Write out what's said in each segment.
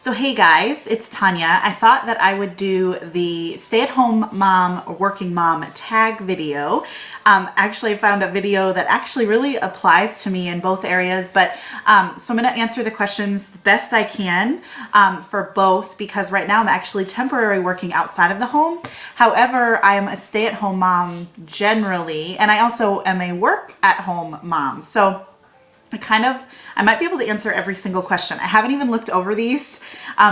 So hey guys, it's Tanya. I thought that I would do the stay-at-home mom or working mom tag video. Actually, I found a video that actually really applies to me in both areas, but so I'm going to answer the questions the best I can for both, because right now I'm actually temporarily working outside of the home. However, I am a stay-at-home mom generally, and I also am a work-at-home mom. So I might be able to answer every single question. I haven't even looked over these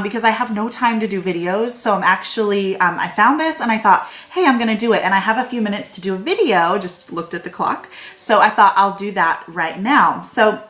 because I have no time to do videos. So I'm actually, I found this and I thought, hey, I'm going to do it. And I have a few minutes to do a video, just looked at the clock. So I thought I'll do that right now. So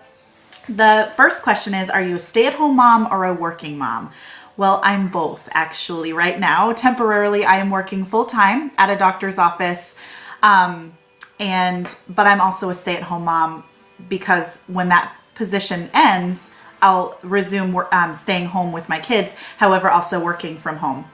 the first question is, are you a stay-at-home mom or a working mom? Well, I'm both actually right now. Temporarily, I am working full-time at a doctor's office. But I'm also a stay-at-home mom, because when that position ends, I'll resume staying home with my kids, however, also working from home.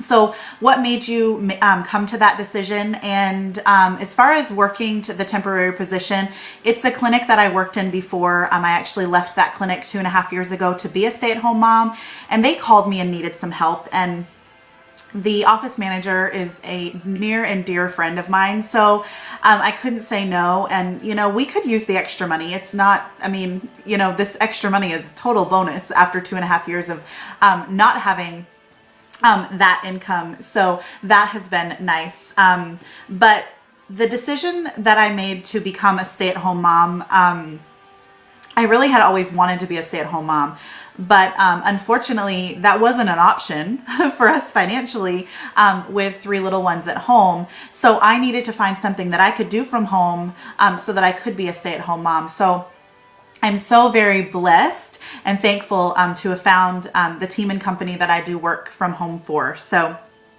So what made you come to that decision? And as far as working to the temporary position, it's a clinic that I worked in before. I actually left that clinic 2.5 years ago to be a stay-at-home mom, and they called me and needed some help. And the office manager is a near and dear friend of mine, so I couldn't say no. And, we could use the extra money. It's not, this extra money is total bonus after 2.5 years of not having that income. So that has been nice. But the decision that I made to become a stay-at-home mom, I really had always wanted to be a stay-at-home mom. But unfortunately, that wasn't an option for us financially with 3 little ones at home. So I needed to find something that I could do from home so that I could be a stay-at-home mom. So I'm so very blessed and thankful to have found the team and company that I do work from home for. So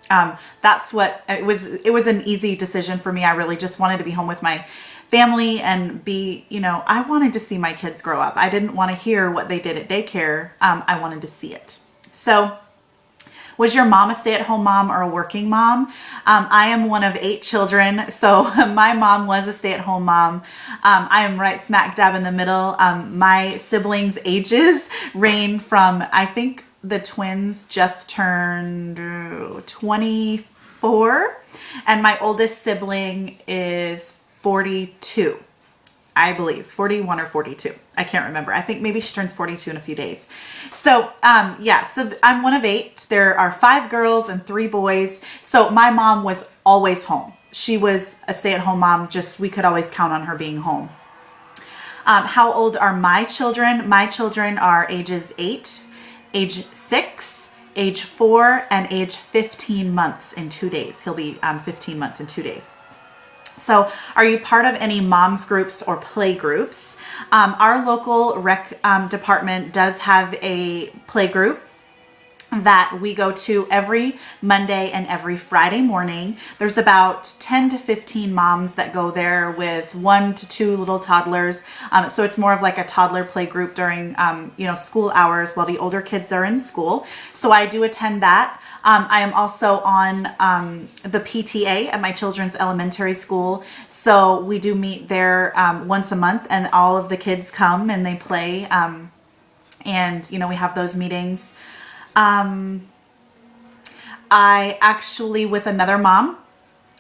that's what it was. It was an easy decision for me. I really just wanted to be home with my family and I wanted to see my kids grow up. I didn't want to hear what they did at daycare. I wanted to see it. So was your mom a stay-at-home mom or a working mom? I am one of 8 children, so my mom was a stay-at-home mom. I am right smack dab in the middle. My siblings' ages range from, I think the twins just turned 24, and my oldest sibling is 42, I believe, 41 or 42. I can't remember. I think maybe she turns 42 in a few days. So, so I'm one of 8. There are 5 girls and 3 boys. So my mom was always home. She was a stay-at-home mom. We could always count on her being home. How old are my children? My children are ages 8, age 6, age 4, and age 15 months in 2 days. He'll be 15 months in 2 days. So are you part of any moms groups or play groups? Our local rec department does have a play group that we go to every Monday and every Friday morning. There's about 10 to 15 moms that go there with 1 to 2 little toddlers. So it's more of like a toddler play group during, school hours while the older kids are in school. So I do attend that. I am also on the PTA at my children's elementary school. So we do meet there once a month, and all of the kids come and they play. We have those meetings. I actually, with another mom,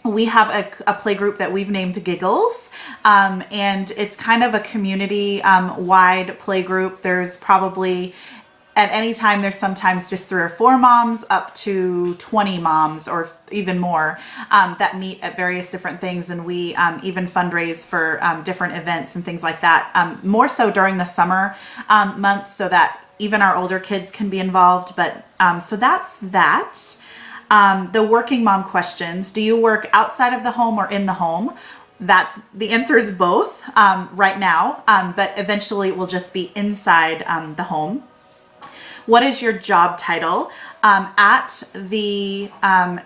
we have a play group that we've named Giggles, and it's kind of a community wide play group. There's probably, at any time, there's sometimes just 3 or 4 moms up to 20 moms or even more that meet at various different things, and we even fundraise for different events and things like that, more so during the summer months, so that even our older kids can be involved. But so that's that. The working mom questions: do you work outside of the home or in the home? The answer is both right now, but eventually it will just be inside the home. What is your job title? At the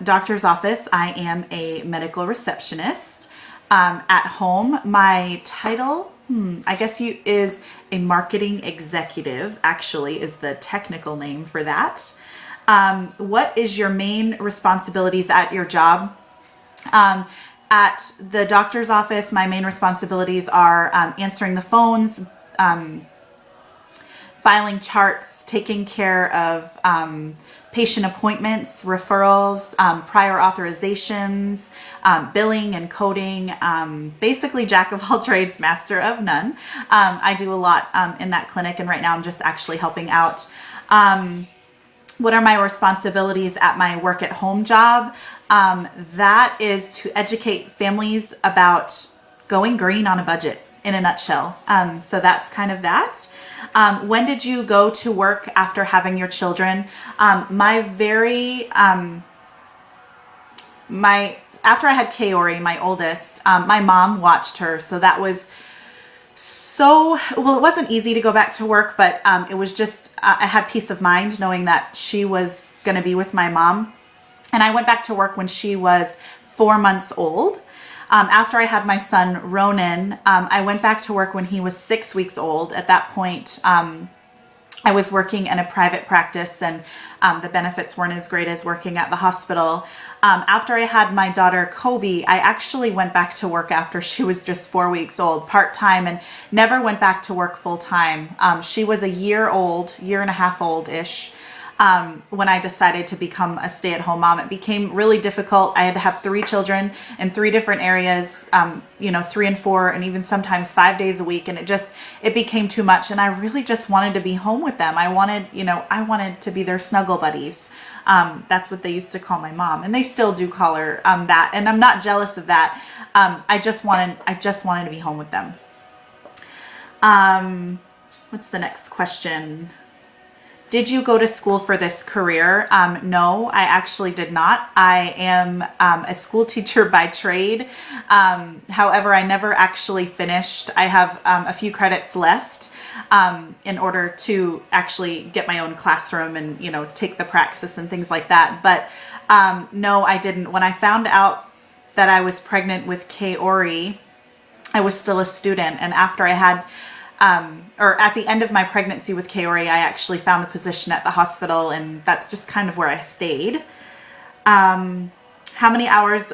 doctor's office, I am a medical receptionist. At home, my title, I guess is a marketing executive, actually, is the technical name for that. What is your main responsibilities at your job? At the doctor's office, my main responsibilities are answering the phones, filing charts, taking care of patient appointments, referrals, prior authorizations, billing and coding, basically jack of all trades, master of none. I do a lot in that clinic, and right now I'm just actually helping out. What are my responsibilities at my work at home job? That is to educate families about going green on a budget, in a nutshell. So that's kind of that. When did you go to work after having your children? After I had Kaori, my oldest, my mom watched her. So that was well, it wasn't easy to go back to work, but it was just, I had peace of mind knowing that she was going to be with my mom. And I went back to work when she was 4 months old. After I had my son, Ronan, I went back to work when he was 6 weeks old. At that point, I was working in a private practice, and the benefits weren't as great as working at the hospital. After I had my daughter, Kobe, I actually went back to work after she was just 4 weeks old, part-time, and never went back to work full-time. She was a year and a half old-ish. When I decided to become a stay-at-home mom. It became really difficult. I had to have 3 children in 3 different areas, 3 and 4, and even sometimes 5 days a week. And it became too much. And I really just wanted to be home with them. I wanted to be their snuggle buddies. That's what they used to call my mom. And they still do call her that. And I'm not jealous of that. I just wanted to be home with them. What's the next question? Did you go to school for this career? No, I actually did not. I am a school teacher by trade. However, I never actually finished. I have a few credits left in order to actually get my own classroom and, take the praxis and things like that. But no, I didn't. When I found out that I was pregnant with Kaori, I was still a student. And after I had at the end of my pregnancy with Kaori, I actually found the position at the hospital, and that's just kind of where I stayed. How many hours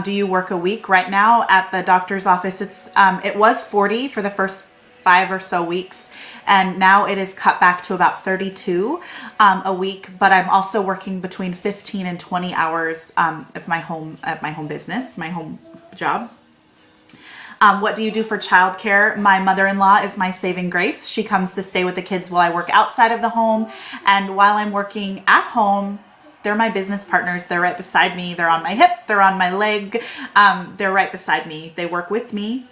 do you work a week? Right now at the doctor's office, it was 40 for the first 5 or so weeks, and now it is cut back to about 32 a week. But I'm also working between 15 and 20 hours at my home business, my home job. What do you do for childcare? My mother-in-law is my saving grace. She comes to stay with the kids while I work outside of the home. And while I'm working at home, they're my business partners. They're right beside me. They're on my hip. They're on my leg. They're right beside me. They work with me.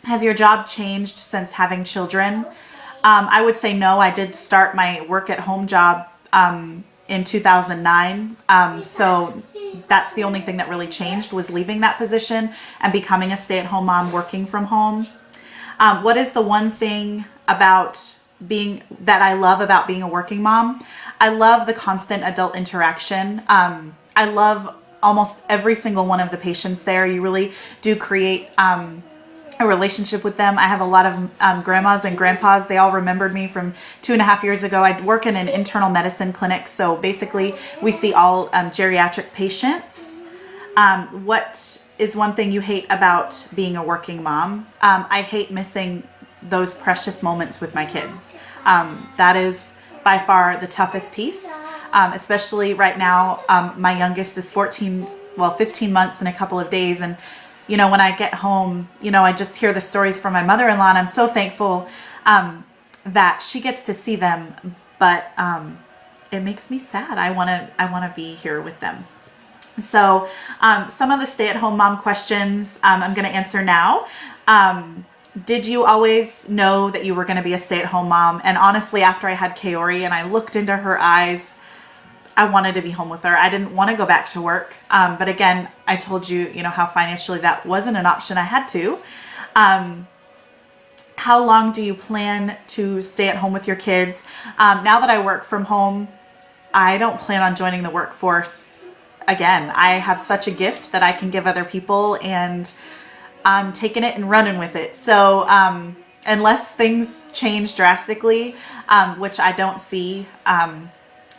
Has your job changed since having children? I would say no. I did start my work at home job in 2009. So that's the only thing that really changed, was leaving that position and becoming a stay-at-home mom working from home. What is the one thing that I love about being a working mom? I love the constant adult interaction. I love almost every single one of the patients there. You really do create a relationship with them. I have a lot of grandmas and grandpas. They all remembered me from 2.5 years ago. I work in an internal medicine clinic, so basically we see all geriatric patients. What is one thing you hate about being a working mom? I hate missing those precious moments with my kids. That is by far the toughest piece, especially right now. My youngest is 15 months in a couple of days, and when I get home, I just hear the stories from my mother-in-law, and I'm so thankful that she gets to see them. But it makes me sad. I want to be here with them. So some of the stay-at-home mom questions I'm going to answer now. Did you always know that you were going to be a stay-at-home mom? And honestly, after I had Kaori and I looked into her eyes, I wanted to be home with her. I didn't want to go back to work. But again, I told you, how financially that wasn't an option. I had to. How long do you plan to stay at home with your kids? Now that I work from home, I don't plan on joining the workforce again. I have such a gift that I can give other people, and I'm taking it and running with it. So unless things change drastically, which I don't see,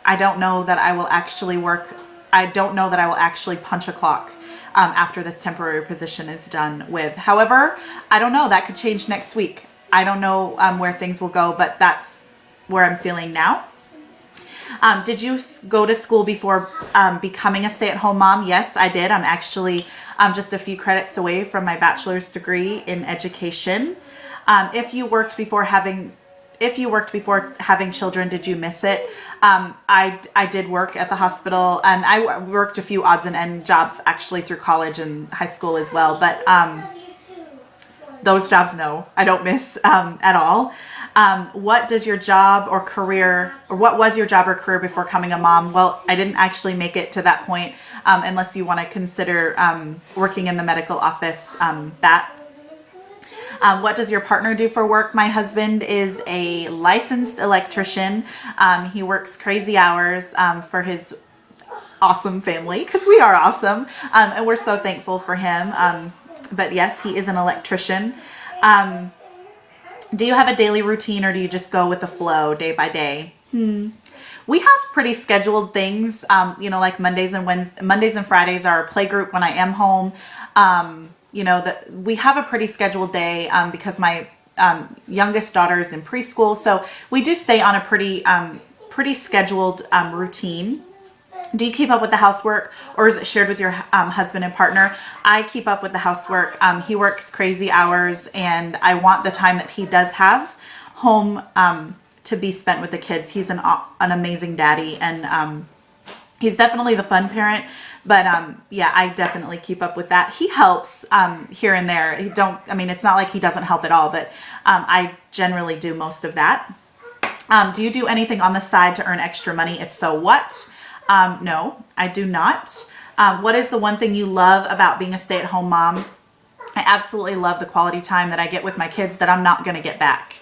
I don't know that I will actually work. I don't know that I will actually punch a clock after this temporary position is done with. However, I don't know. That could change next week. I don't know where things will go, but that's where I'm feeling now. Did you go to school before becoming a stay-at-home mom? Yes, I did. I'm actually just a few credits away from my bachelor's degree in education. If you worked before having children, did you miss it? I did work at the hospital, and I worked a few odds and end jobs actually through college and high school as well. But those jobs, no, I don't miss at all. What does your job or career, or what was your job or career before becoming a mom? Well, I didn't actually make it to that point, unless you want to consider working in the medical office. What does your partner do for work? My husband is a licensed electrician. He works crazy hours for his awesome family, because we are awesome, and we're so thankful for him. But yes, he is an electrician. Do you have a daily routine, or do you just go with the flow day by day? We have pretty scheduled things, like Mondays and Fridays are a play group when I am home. We have a pretty scheduled day because my youngest daughter is in preschool. So we do stay on a pretty scheduled routine. Do you keep up with the housework, or is it shared with your husband and partner? I keep up with the housework. He works crazy hours, and I want the time that he does have home to be spent with the kids. He's an amazing daddy, and he's definitely the fun parent. But yeah, I definitely keep up with that. He helps here and there. It's not like he doesn't help at all, but I generally do most of that. Do you do anything on the side to earn extra money? If so, what? No, I do not. What is the one thing you love about being a stay-at-home mom? I absolutely love the quality time that I get with my kids that I'm not going to get back.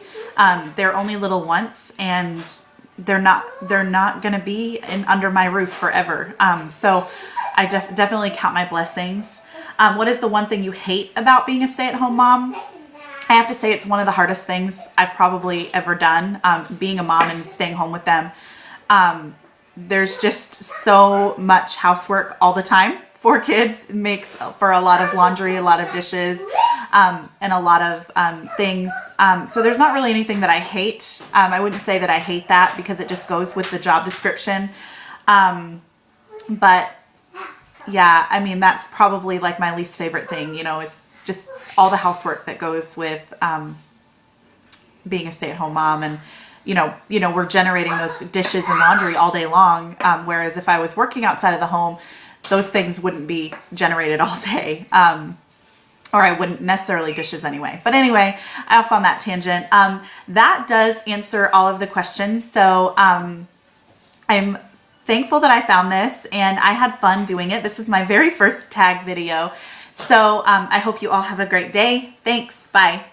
They're only little once, and they're not going to be under my roof forever. So I definitely count my blessings. What is the one thing you hate about being a stay-at-home mom? I have to say it's one of the hardest things I've probably ever done, being a mom and staying home with them. There's just so much housework all the time for kids. It makes for a lot of laundry, a lot of dishes, and a lot of things. So there's not really anything that I hate. I wouldn't say that I hate that, because it just goes with the job description. But yeah, that's probably like my least favorite thing, is just all the housework that goes with being a stay-at-home mom. And we're generating those dishes and laundry all day long. Whereas if I was working outside of the home, those things wouldn't be generated all day. Or I wouldn't necessarily dishes anyway. But anyway, off on that tangent. That does answer all of the questions. So I'm thankful that I found this, and I had fun doing it. This is my very first tag video. So I hope you all have a great day. Thanks. Bye.